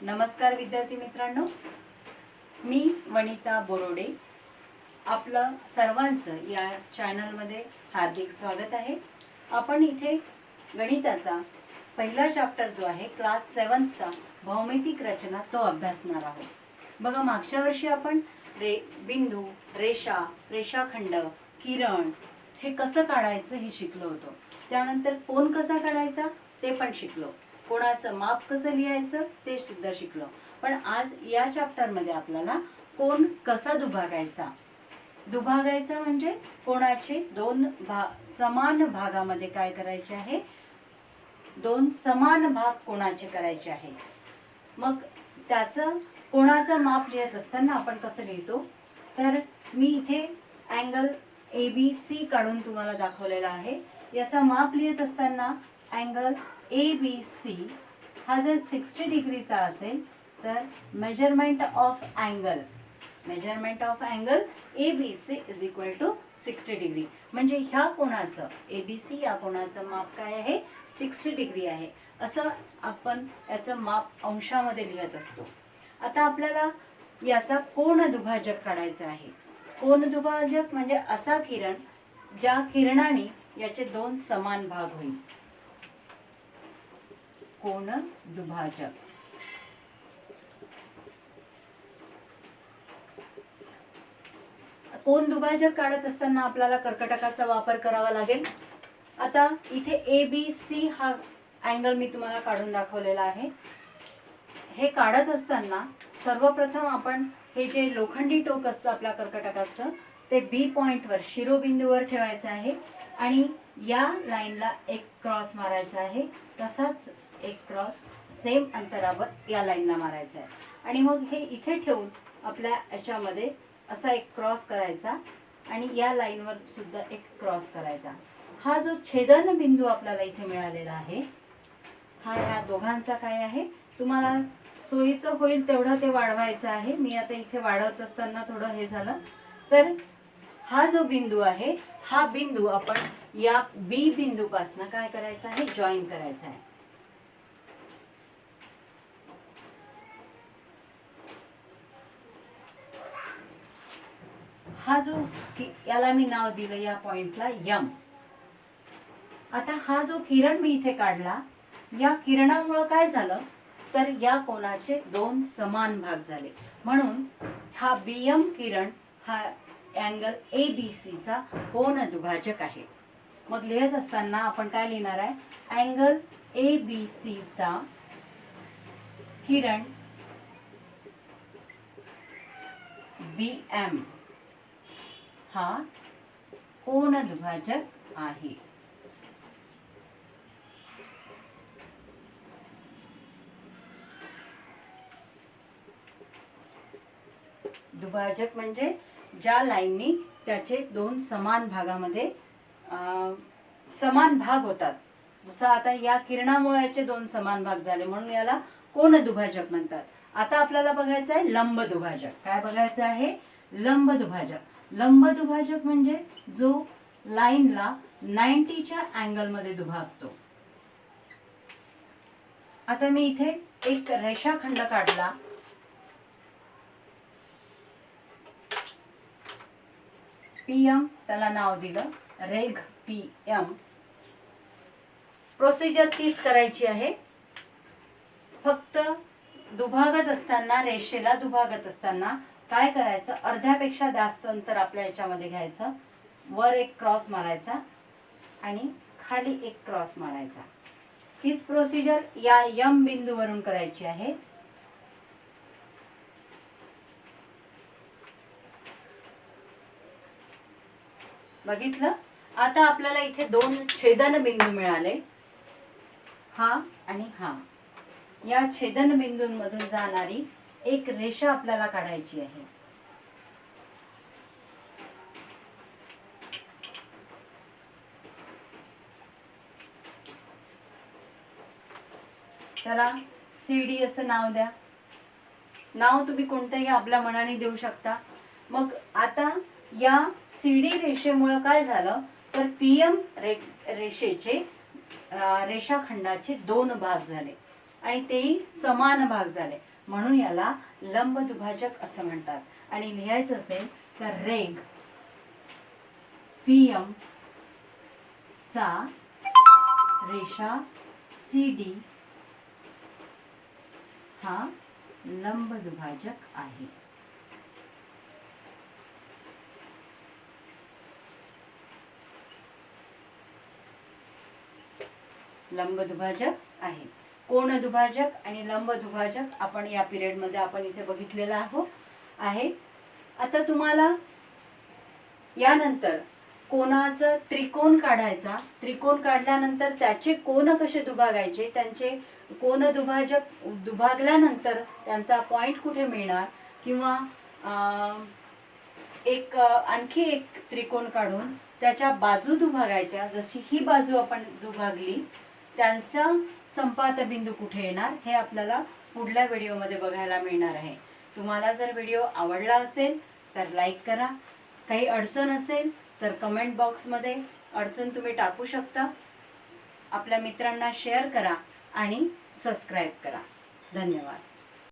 नमस्कार विद्यार्थी मित्रांनो, मी वनिता बोरोडे आपलं सर्वांचं या चॅनलमध्ये हार्दिक स्वागत आहे। आपण इथे गणिताचा पहिला चॅप्टर जो आहे क्लास 7 चा भौमितिक रचना तो अभ्यासणार आहोत। बघा, मागच्या वर्षी आपण बिंदू, रेषा, रेषाखंड, किरण हे कसं काढायचं हे शिकलो होतो। त्यानंतर कोन कसा काढायचा ते पण शिकलो, कोणाचं माप कसं लिहायचं ते सुद्धा शिकलो। पण आज या चॅप्टर मध्ये आपल्याला कोन कसा दुभागायचा म्हणजे कोणाचे दोन समान भागामध्ये काय करायचे आहे, दोन समान भाग कोणाचे करायचे आहे। मग त्याचं कोणाचं माप लिहित असताना आपण कसं लिहितो, तर मी इथे अँगल ABC काढून तुम्हाला दाखवलेला आहे। याचा माप लिहित असताना अँगल ABC हा जर 60 डिग्रीचा असेल तर measurement of angle ABC is equal to 60 degree. म्हणजे ह्या कोणाचं ABC या कोणाचं माप काय आहे, 60 डिग्री आहे। असं आपण याचं माप अंशामध्ये लिहित असतो। आता आपल्याला याचा कोन दुभाजक काढायचा आहे। कोन दुभाजक म्हणजे असा किरण ज्या किरणाने याचे दोन समान भाग होईल, कोन दुभाजक। कोन दुभाजक काढत असताना आपल्याला कर्कटकाचा वापर करावा लागेल। आता इथे ABC हा अँगल मी तुम्हाला काढून दाखवलेला आहे। हे काढत असताना सर्वप्रथम आपण हे जे लोखंडी टोक असतं आपल्या कर्कटकाचं ते B पॉइंटवर शिरोबिंदूवर ठेवायचं आहे आणि या लाईनला एक क्रॉस मारायचा आहे। तसाच एक क्रॉस सेम अंतरावर या लाईनला मारायचा आहे आणि मग हे इथे ठेवून आपल्या याच्यामध्ये असा एक क्रॉस करायचा आणि या लाईनवर सुद्धा एक क्रॉस करायचा। हा जो छेदन बिंदू आपल्याला इथे मिळालेला आहे हा या दोघांचा काय आहे, तुम्हाला सोयीचं होईल तेवढं ते वाढवायचं आहे। मी आता इथे वाढवत असताना थोडं हे झालं, तर हा जो बिंदू आहे हा बिंदू आपण या B बिंदूपासून काय करायचं आहे, जॉईन करायचा आहे। हा जो याला मी नाव दिलं या पॉइंटला M। आता हा जो किरण मी इथे काढला, या किरणामुळे काय झालं तर या कोणाचे दोन समान भाग झाले, म्हणून हा BM किरण हा अँगल ABC चा कोन दुभाजक आहे। मग लिहित असताना आपण काय लिहिणार आहे, अँगल ABC चा किरण BM हा कोन दुभाजक आहे। दुभाजक म्हणजे ज्या लाईननी त्याचे दोन समान भागामध्ये समान भाग होतात। जसं आता या किरणामुळे याचे दोन समान भाग झाले म्हणून याला कोन दुभाजक म्हणतात। आता आपल्याला बघायचं आहे लंब दुभाजक। काय बघायचं आहे, लंब दुभाजक। लंब दुभाजक म्हणजे जो लाईनला 90 च्या अँगल मध्ये दुभागतो। आता मी इथे एक रेषाखंड काढला, PM त्याला नाव दिलं रेघ PM। प्रोसिजर तीच करायची आहे, फक्त दुभागत असताना रेषेला दुभागत असताना काय करायचं, अर्ध्यापेक्षा जास्त अंतर आपल्या याच्यामध्ये घ्यायचं, वर एक क्रॉस मारायचा आणि खाली एक क्रॉस मारायचा। हीच प्रोसिजर या M बिंदूवरून करायची आहे। बघितलं, आता आपल्याला इथे दोन छेदन बिंदू मिळाले, हा आणि हा। या छेदन बिंदूंमधून जाणारी एक रेषा आपल्याला काढायची आहे। त्याला CD असं नाव द्या। नाव तुम्ही कोणतंही आपल्या मनाने देऊ शकता। मग आता या CD रेषेमुळे काय झालं तर PM रेषेचे रेषाखंडाचे दोन भाग झाले आणि तेही समान भाग झाले। म्हणून याला लंब दुभाजक असं म्हणतात. आणि लिहायचं असेल तर रेघ PM चा रेषा CD हा लंब दुभाजक आहे. लंब दुभाजक आहे. कोण दुभाजक आणि लंब दुभाजक आपण या पिरियड मध्ये आपण इथे बघितलेला आहे. आता तुम्हाला यानंतर कोणाचा त्रिकोण काढायचा, त्रिकोण काढल्यानंतर त्याचे कोण कसे दुभागायचे, त्यांचे कोण दुभाजक दुभागल्यानंतर त्यांचा पॉइंट कुठे मिळणार, किंवा आणखी एक त्रिकोण काढून त्याच्या बाजू दुभागायच्या, जशी ही बाजू आपण दुभागली त्यांचा संपात बिंदू कुठे येणार हे आपल्याला पुढल्या व्हिडिओमध्ये बघायला मिळणार आहे. तुम्हाला जर व्हिडिओ आवडला असेल तर लाईक करा. काही अडचण असेल तर कमेंट बॉक्समध्ये अडचण तुम्ही टाकू शकता. आपल्या मित्रांना शेअर करा आणि सबस्क्राईब करा. धन्यवाद.